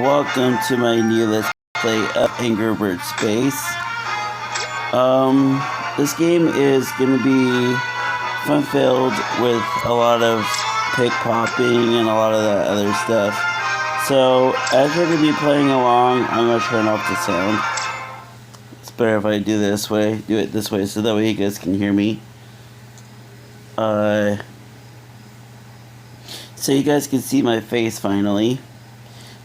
welcome to my new Let's Play of Angry Birds Space. This game is going to be fun-filled with a lot of pick popping and a lot of that other stuff. So, as we're going to be playing along, I'm going to turn off the sound. It's better if I do it this way, so that way you guys can hear me. So you guys can see my face finally.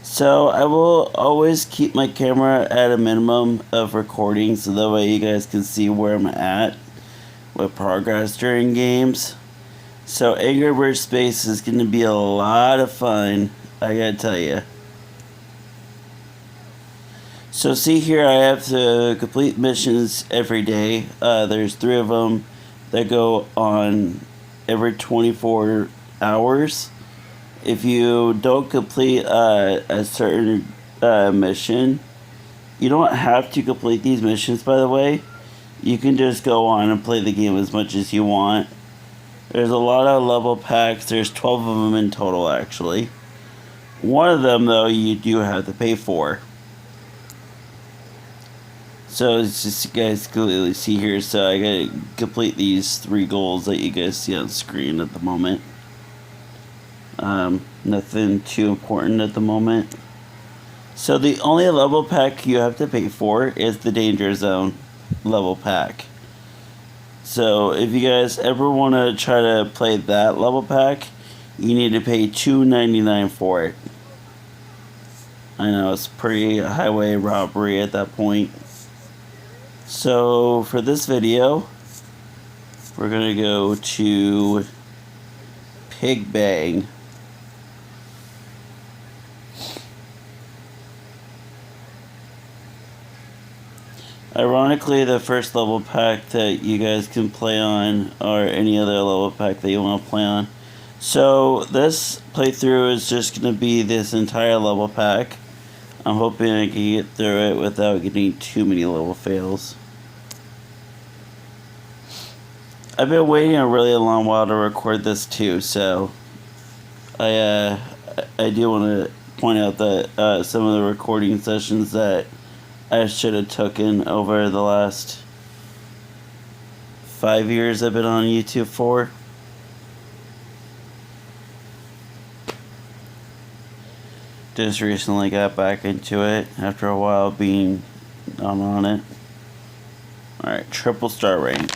So I will always keep my camera at a minimum of recording so that way you guys can see where I'm at with progress during games. So Angry Birds Space is going to be a lot of fun, I gotta tell you. So see here, I have to complete missions every day. There's 3 of them that go on every 24 hours. If you don't complete a certain mission, you don't have to complete these missions, by the way. You can just go on and play the game as much as you want. There's a lot of level packs. There's 12 of them in total, actually. One of them, though, you do have to pay for. So it's just, you guys clearly see here, so I gotta complete these 3 goals that you guys see on screen at the moment. Nothing too important at the moment. So the only level pack you have to pay for is the Danger Zone level pack. So if you guys ever want to try to play that level pack, you need to pay $2.99 for it. I know it's pretty highway robbery at that point. So for this video, we're gonna go to Pig Bang. Ironically, the first level pack that you guys can play on, or any other level pack that you want to play on. So this playthrough is just going to be this entire level pack. I'm hoping I can get through it without getting too many level fails. I've been waiting a really long while to record this too, so I do want to point out that some of the recording sessions that I should have taken over the last 5 years I've been on YouTube for. Just recently got back into it after a while being on it. Alright, triple star rank.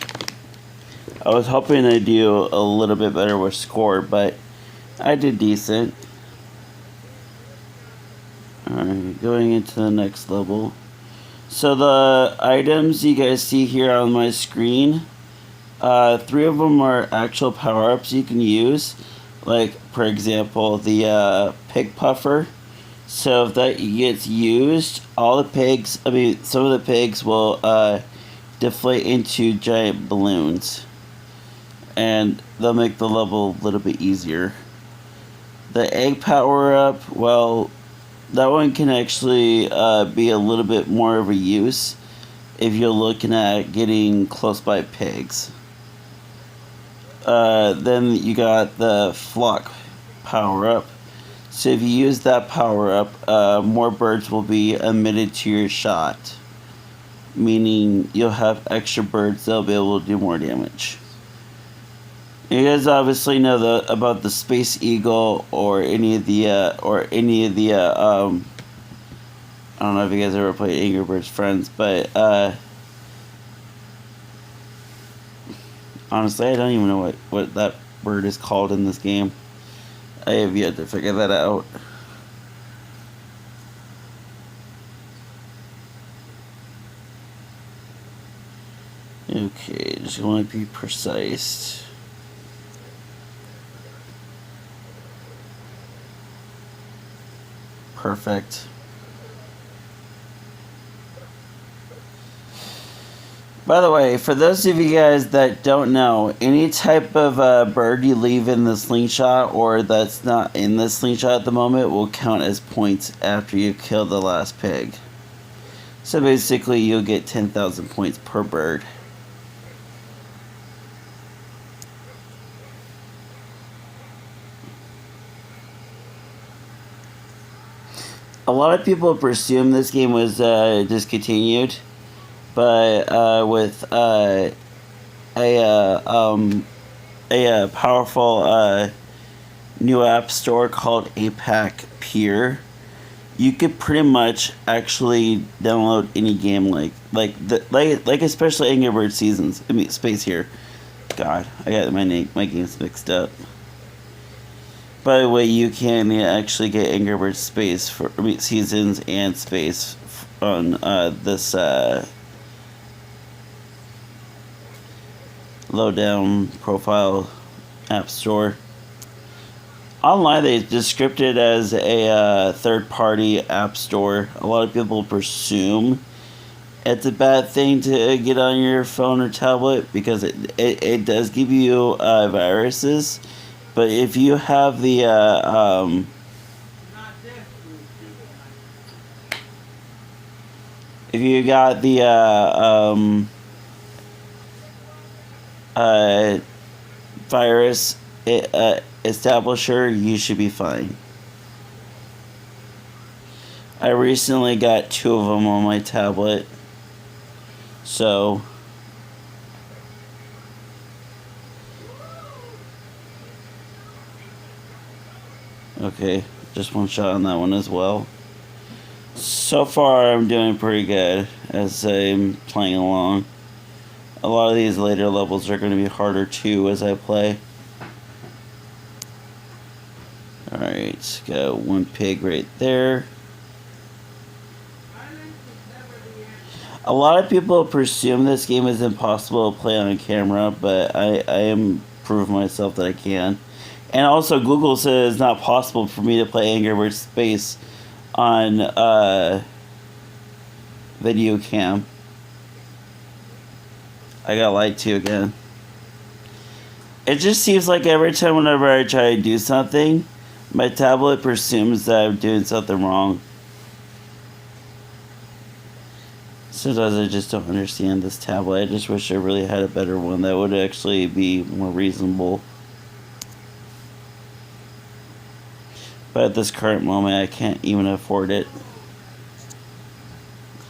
I was hoping I'd do a little bit better with score, but I did decent. Alright, going into the next level. So the items you guys see here on my screen, 3 of them are actual power-ups you can use. Like, for example, the pig puffer. So if that gets used, all the pigs, some of the pigs will deflate into giant balloons. And they'll make the level a little bit easier. The egg power-up, well, that one can actually be a little bit more of a use if you're looking at getting close by pigs. Then you got the flock power-up. So if you use that power-up, more birds will be emitted to your shot. Meaning you'll have extra birds that'll be able to do more damage. You guys obviously know about the Space Eagle or any of the I don't know if you guys ever played Angry Birds Friends, but honestly, I don't even know what that bird is called in this game. I have yet to figure that out. Okay, just want to be precise. Perfect. By the way, for those of you guys that don't know, any type of bird you leave in the slingshot or that's not in the slingshot at the moment will count as points after you kill the last pig. So basically you'll get 10,000 points per bird. A lot of people presume this game was discontinued, but with a powerful new app store called APAC Peer, you could pretty much actually download any game like especially Angry Birds Seasons. I mean Space here. God, I got my games mixed up. By the way, you can actually get Angry Birds Space for Seasons and Space on this low-down profile app store. Online, they describe it as a third-party app store. A lot of people presume it's a bad thing to get on your phone or tablet because it does give you viruses. But if you have the if you got the virus establisher, you should be fine. I recently got 2 of them on my tablet, so okay, just one shot on that one as well. So far, I'm doing pretty good as I'm playing along. A lot of these later levels are going to be harder too as I play. Alright, got one pig right there. A lot of people presume this game is impossible to play on camera, but I am proving myself that I can. And also, Google says it's not possible for me to play Angry Birds Space on video cam. I got lied to again. It just seems like every time whenever I try to do something, my tablet presumes that I'm doing something wrong. Sometimes I just don't understand this tablet. I just wish I really had a better one that would actually be more reasonable. But at this current moment, I can't even afford it.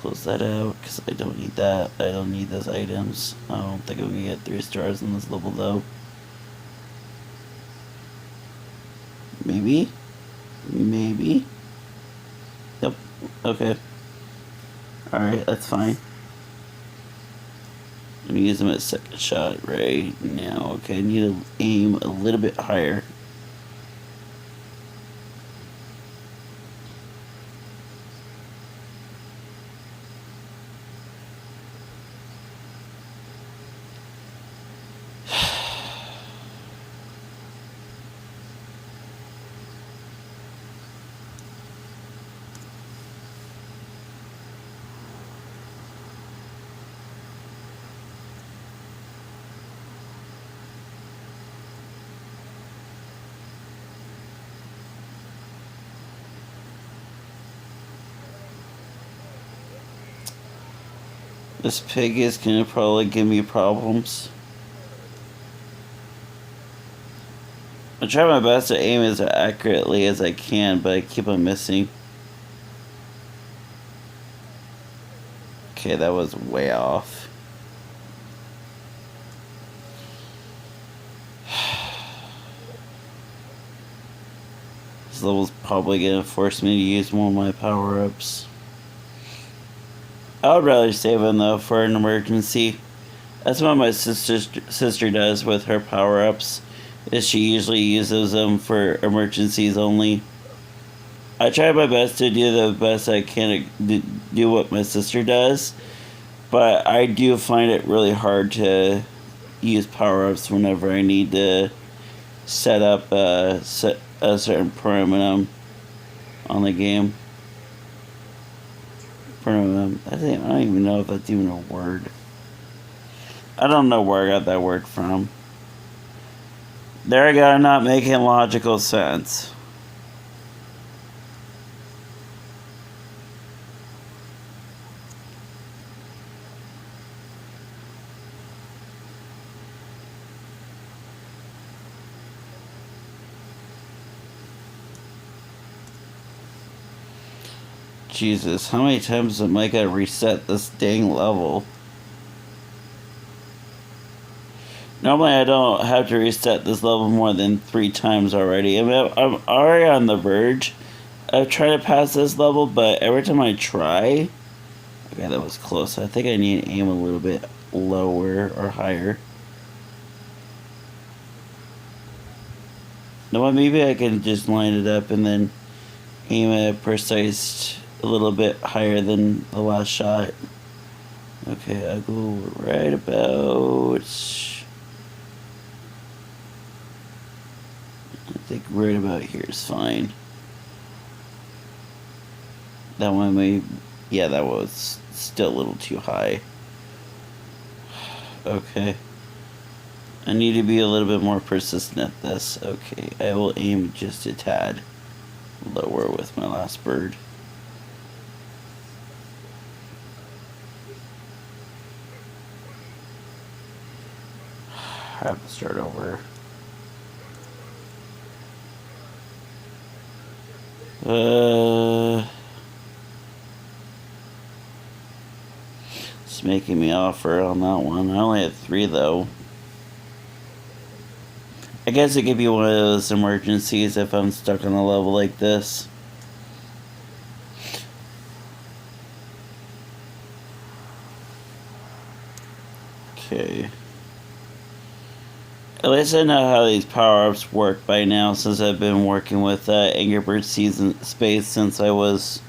Close that out, because I don't need that. I don't need those items. I don't think I'm going to get 3 stars in this level, though. Maybe? Maybe? Yep. Okay. Alright, that's fine. I'm gonna use them at second shot right now. Okay, I need to aim a little bit higher. This pig is gonna probably give me problems. I try my best to aim as accurately as I can, but I keep on missing. Okay, that was way off. This level's probably gonna force me to use more of my power-ups. I would rather save them though for an emergency. That's what my sister does with her power-ups. Is she usually uses them for emergencies only. I try my best to do the best I can to do what my sister does, but I do find it really hard to use power-ups whenever I need to set up a certain parameter on the game. I don't even know if that's even a word. I don't know where I got that word from. There I go, not making logical sense. Jesus, how many times am I gonna reset this dang level? Normally I don't have to reset this level more than 3 times already. I mean, I'm already on the verge of trying to pass this level, but every time I try... Okay, that was close. I think I need to aim a little bit lower or higher. No, maybe I can just line it up and then aim it precise a little bit higher than the last shot. Okay, I'll go right about... I think right about here is fine. That one may... Yeah, that was still a little too high. Okay. I need to be a little bit more persistent at this. Okay, I will aim just a tad lower with my last bird. I have to start over. It's making me offer on that one. I only had 3 though. I guess it could be one of those emergencies if I'm stuck on a level like this. Okay. At least I know how these power-ups work by now, since I've been working with Angry Birds Season Space since I was...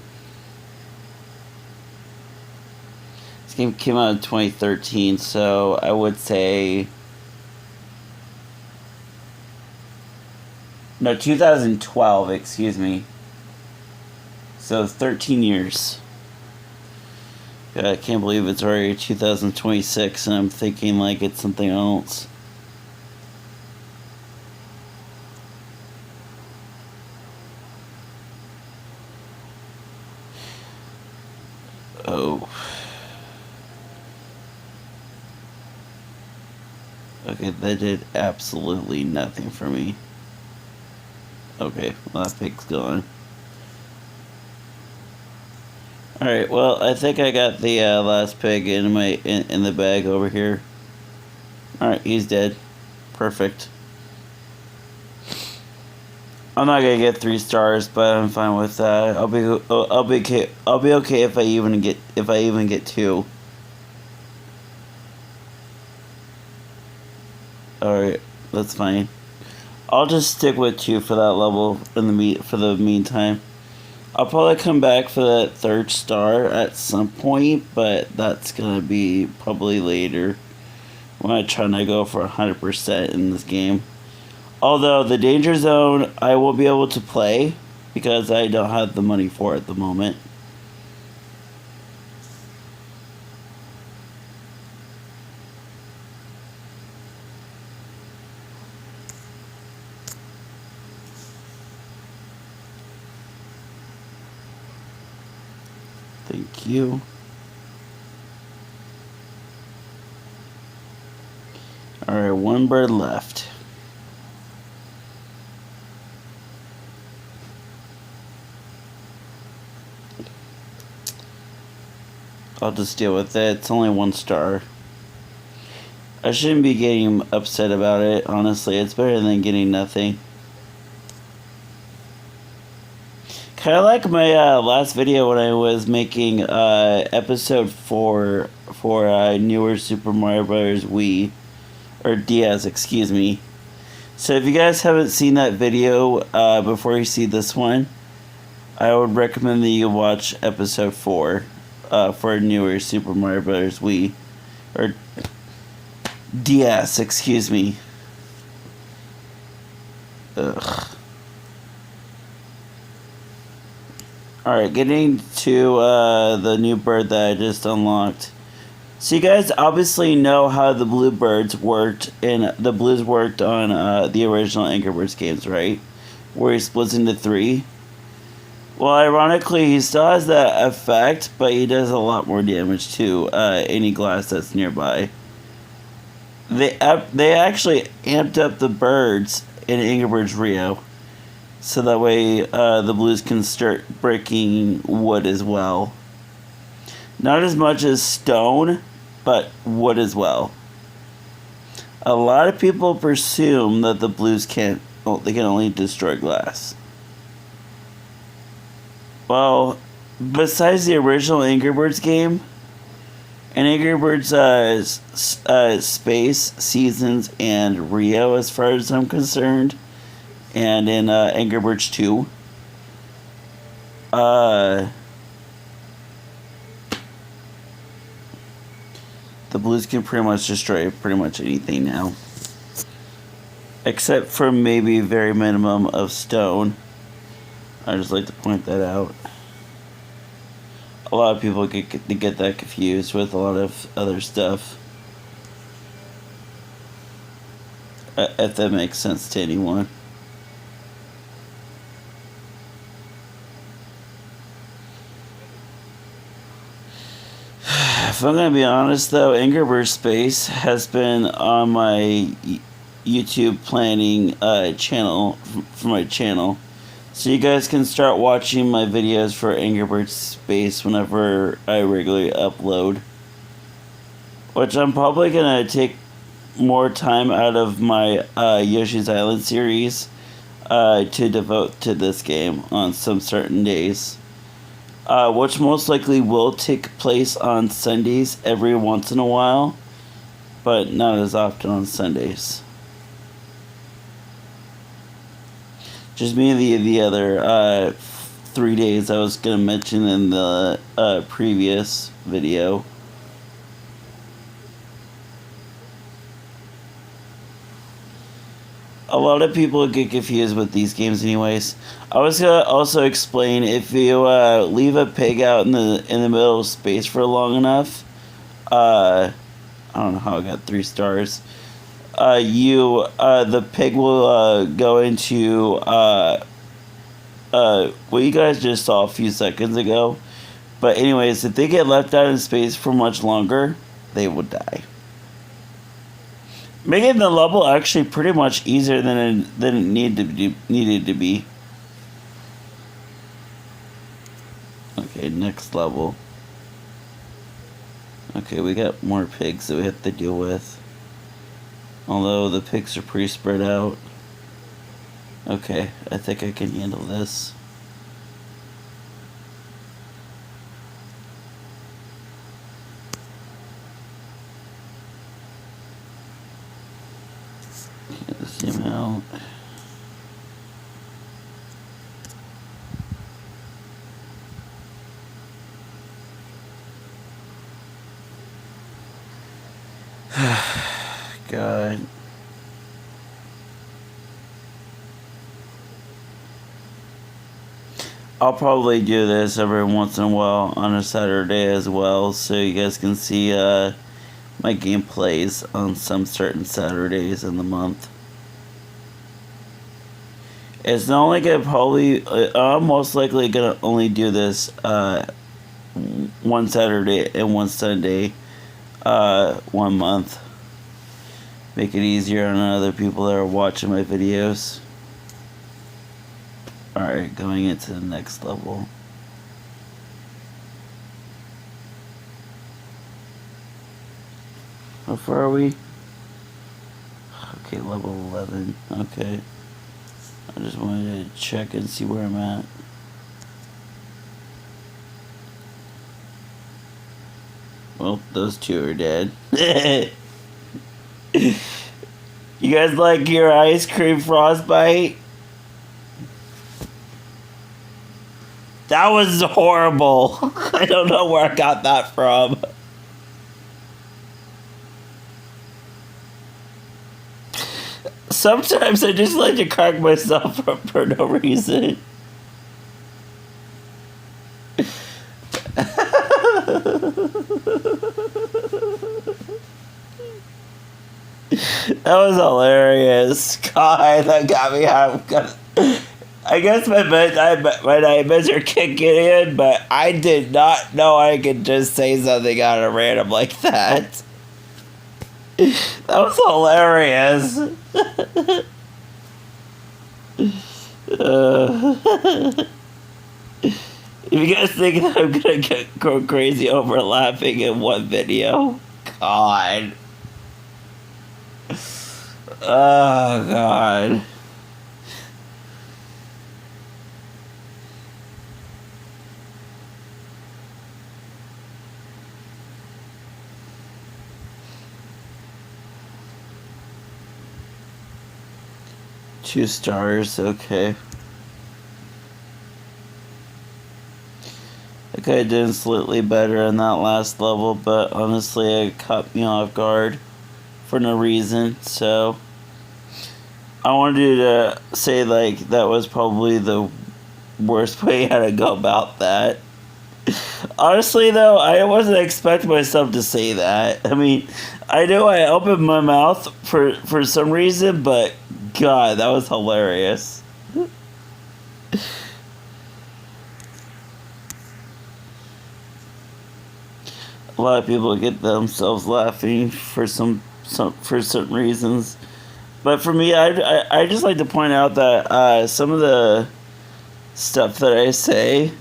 This game came out in 2013, so I would say... No, 2012, excuse me. So 13 years. God, I can't believe it's already 2026 and I'm thinking like it's something else. Oh. Okay, that did absolutely nothing for me. Okay, well, that pig's gone. Alright, well, I think I got the last pig in the bag over here. Alright, he's dead. Perfect. I'm not gonna get 3 stars, but I'm fine with that. I'll be okay if I even get 2. Alright, that's fine. I'll just stick with 2 for that level for the meantime. I'll probably come back for that 3rd star at some point, but that's gonna be probably later when I try to go for 100% in this game. Although the Danger Zone I will be able to play because I don't have the money for it at the moment. Thank you. Alright, 1 bird left. I'll just deal with it. It's only 1 star. I shouldn't be getting upset about it, honestly. It's better than getting nothing. Kind of like my last video when I was making episode 4 for newer Super Mario Bros. Wii. Or DS, excuse me. So if you guys haven't seen that video before you see this one, I would recommend that you watch episode 4 for newer Super Mario Bros. Wii. Or DS, excuse me. Ugh. Alright, getting to the new bird that I just unlocked. So you guys obviously know how the Bluebirds worked, and the Blues worked on the original Angry Birds games, right? Where he splits into 3. Well, ironically, he still has that effect, but he does a lot more damage to any glass that's nearby. They actually amped up the birds in Angry Birds Rio. So that way the Blues can start breaking wood as well. Not as much as stone, but wood as well. A lot of people presume that the Blues can't, they can only destroy glass. Well, besides the original Angry Birds game, and Angry Birds Space, Seasons, and Rio, as far as I'm concerned, and in Angry Birds 2, the Blues can pretty much destroy pretty much anything now. Except for maybe very minimum of stone. I just like to point that out. A lot of people get that confused with a lot of other stuff. If that makes sense to anyone. If I'm gonna be honest though, Angry Birds Space has been on my YouTube planning channel, for my channel. So you guys can start watching my videos for Angry Birds Space whenever I regularly upload. Which I'm probably gonna take more time out of my Yoshi's Island series to devote to this game on some certain days. Which most likely will take place on Sundays every once in a while, but not as often on Sundays. Just me and the other 3 days I was going to mention in the previous video. A lot of people get confused with these games anyways. I was going to also explain, if you leave a pig out in the middle of space for long enough, I don't know how I got 3 stars. The pig will go into what you guys just saw a few seconds ago. But anyways, if they get left out in space for much longer, they will die. Making the level actually pretty much easier than it needed to be. Okay, next level. Okay, we got more pigs that we have to deal with. Although the pigs are pretty spread out. Okay, I think I can handle this. Zoom out. God. I'll probably do this every once in a while on a Saturday as well, so you guys can see my gameplays on some certain Saturdays in the month. It's not only gonna I'm most likely gonna only do this one Saturday and one Sunday 1 month. Make it easier on other people that are watching my videos. Alright, going into the next level. How far are we? Okay, level 11. Okay. I just wanted to check and see where I'm at. Well, those 2 are dead. You guys like your ice cream frostbite? That was horrible. I don't know where I got that from. Sometimes I just like to crack myself up for no reason. That was hilarious. God, that got me out. I guess my nightmares are kicking in, but I did not know I could just say something out of random like that. That was hilarious. If you guys think that I'm gonna go crazy overlapping in one video, God. Oh, God. Two stars, okay. Okay, I did slightly better in that last level, but honestly, it caught me off guard for no reason, so I wanted to say, like, that was probably the worst way how to go about that. Honestly, though, I wasn't expecting myself to say that. I mean, I know I opened my mouth for some reason, but God, that was hilarious. A lot of people get themselves laughing for some for certain reasons, but for me, I just like to point out that some of the stuff that I say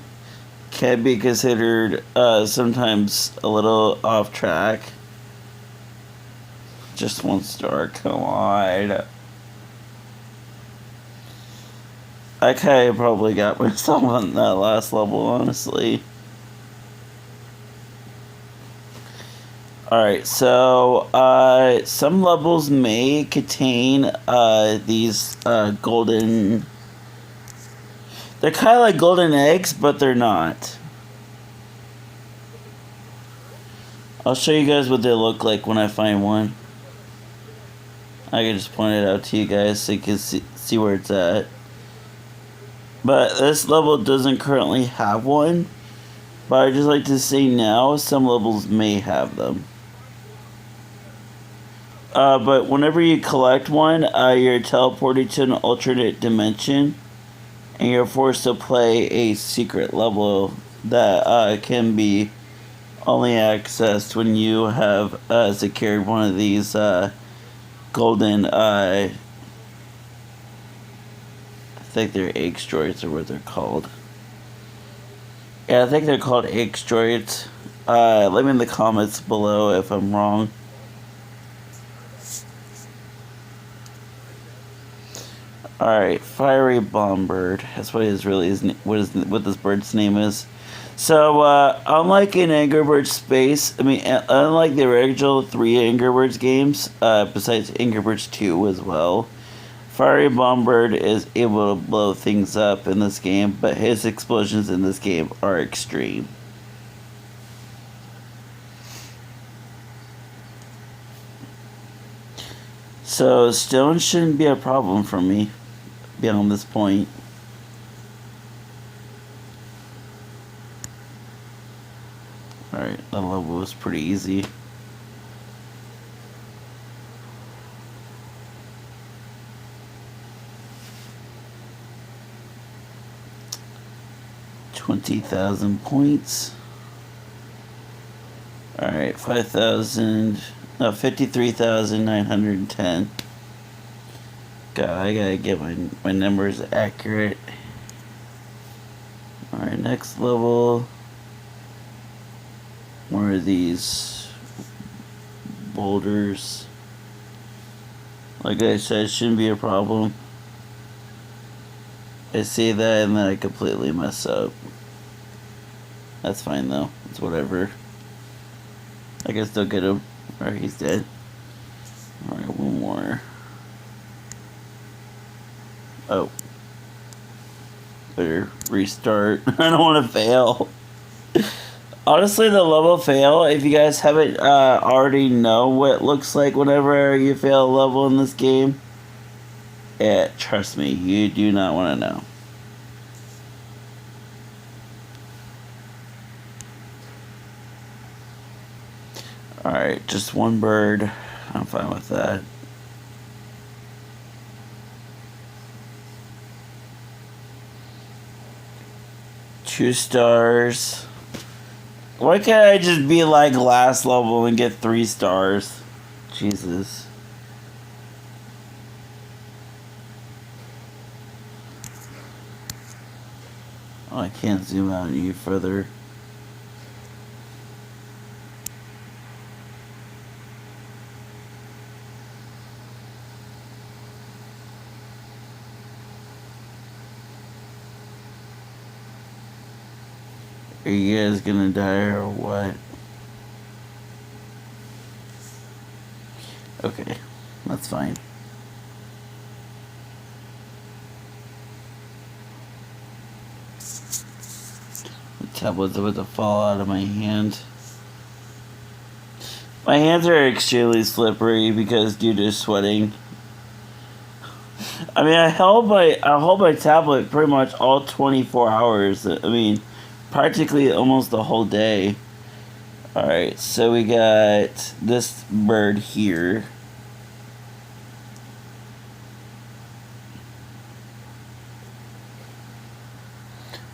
can be considered sometimes a little off track. Just one star, come on. I kind of probably got myself on that last level, honestly. Alright, so some levels may contain these golden... They're kind of like golden eggs, but they're not. I'll show you guys what they look like when I find one. I can just point it out to you guys so you can see where it's at. But this level doesn't currently have one. But I just like to say now, some levels may have them. But whenever you collect one, you're teleported to an alternate dimension. And you're forced to play a secret level that can be only accessed when you have secured one of these golden, I think they're egg droids or what they're called. Yeah, I think they're called egg droids. Let me in the comments below if I'm wrong. Alright, Fiery Bombird. That's what what this bird's name is. So, unlike in Angry Birds Space, unlike the original 3 Angry Birds games, besides Angry Birds 2 as well, Fiery Bombird is able to blow things up in this game, but his explosions in this game are extreme. So, stone shouldn't be a problem for me beyond this point. Alright, that level was pretty easy. $20,000 points. Alright, 53,910. God, I gotta get my numbers accurate. Alright, next level. Where are these boulders? Like I said, shouldn't be a problem. I say that and then I completely mess up. That's fine though. It's whatever. I can still get him. Alright, he's dead. Alright, one more. Oh. Better restart. I don't want to fail. Honestly, the level fail, if you guys haven't already know what it looks like whenever you fail a level in this game, trust me, you do not want to know. Alright, just one bird. I'm fine with that. Two stars. Why can't I just be like last level and get 3 stars? Jesus. Oh, I can't zoom out any further. Are you guys gonna die or what? Okay, that's fine. The tablet's about to fall out of my hand. My hands are extremely slippery because due to sweating. I mean, I held my tablet pretty much all 24 hours. I mean, practically almost the whole day. Alright, so we got this bird here.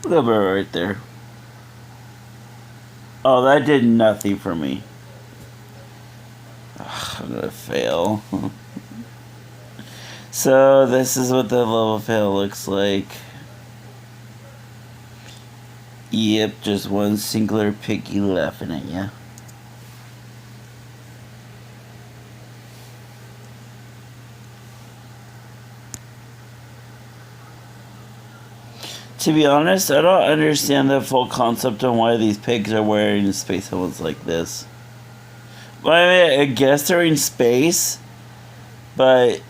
Look at bird right there. Oh, that did nothing for me. Ugh, I'm gonna fail. So this is what the level fail looks like. Yep, just one singular piggy laughing at ya. To be honest, I don't understand the full concept on why these pigs are wearing space helmets like this. Well, I mean, I guess they're in space, but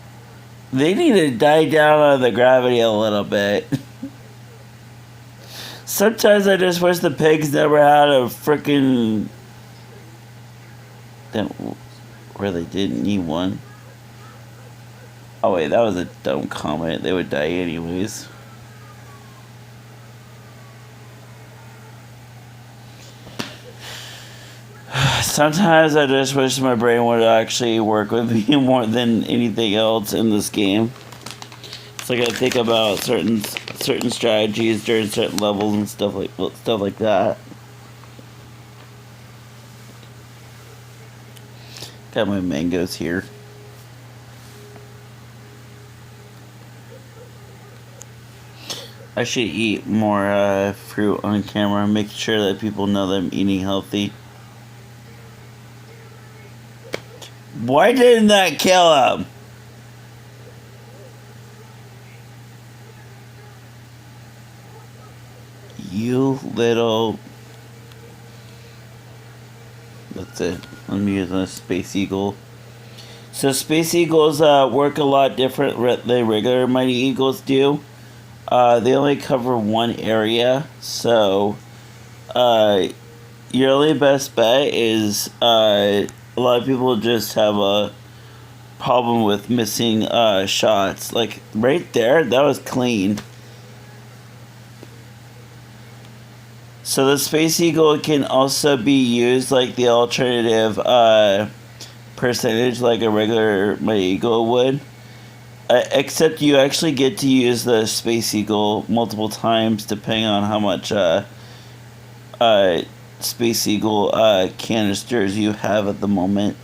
they need to die down on the gravity a little bit. Sometimes I just wish the pigs never had a frickin'... where they didn't need one. Oh wait, that was a dumb comment. They would die anyways. Sometimes I just wish my brain would actually work with me more than anything else in this game. It's like I think about certain strategies during certain levels and stuff like that. Got my mangoes here. I should eat more fruit on camera, make sure that people know that I'm eating healthy. Why didn't that kill him? You little... That's it. I'm using a Space Eagle. So Space Eagles work a lot different than regular Mighty Eagles do. They only cover one area, so your only best bet is a lot of people just have a problem with missing shots. Like right there, that was clean. So the Space Eagle can also be used like the alternative percentage like a regular Mighty Eagle would. Except you actually get to use the Space Eagle multiple times depending on how much Space Eagle canisters you have at the moment.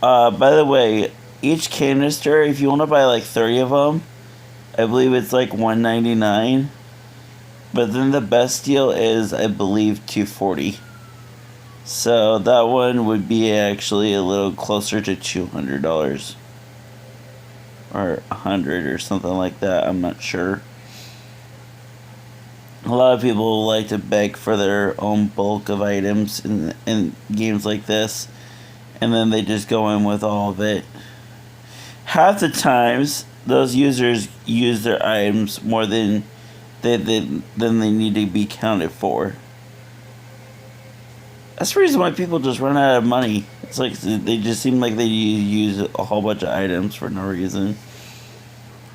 By the way, each canister, if you want to buy like 30 of them, I believe it's like $1.99. But then the best deal is, I believe, $2.40. So that one would be actually a little closer to $200. Or $100 or something like that, I'm not sure. A lot of people like to beg for their own bulk of items in games like this, and then they just go in with all of it. Half the times, those users use their items more than they need to be counted for. That's the reason why people just run out of money. It's like they just seem like they use a whole bunch of items for no reason.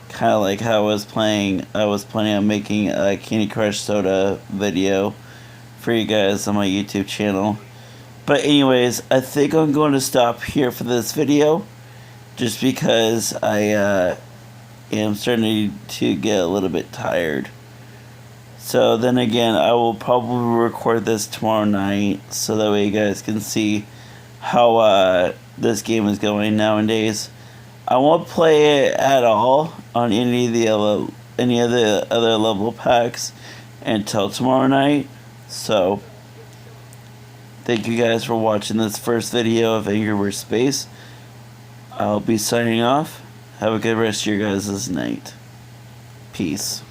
Kind of like how I was planning on making a Candy Crush Soda video for you guys on my YouTube channel. But anyways, I think I'm going to stop here for this video, just because I am starting to get a little bit tired. So then again, I will probably record this tomorrow night, so that way you guys can see how this game is going nowadays. I won't play it at all on any of the any of the other level packs until tomorrow night. So, thank you guys for watching this first video of Angry Birds Space. I'll be signing off. Have a good rest of your guys' night. Peace.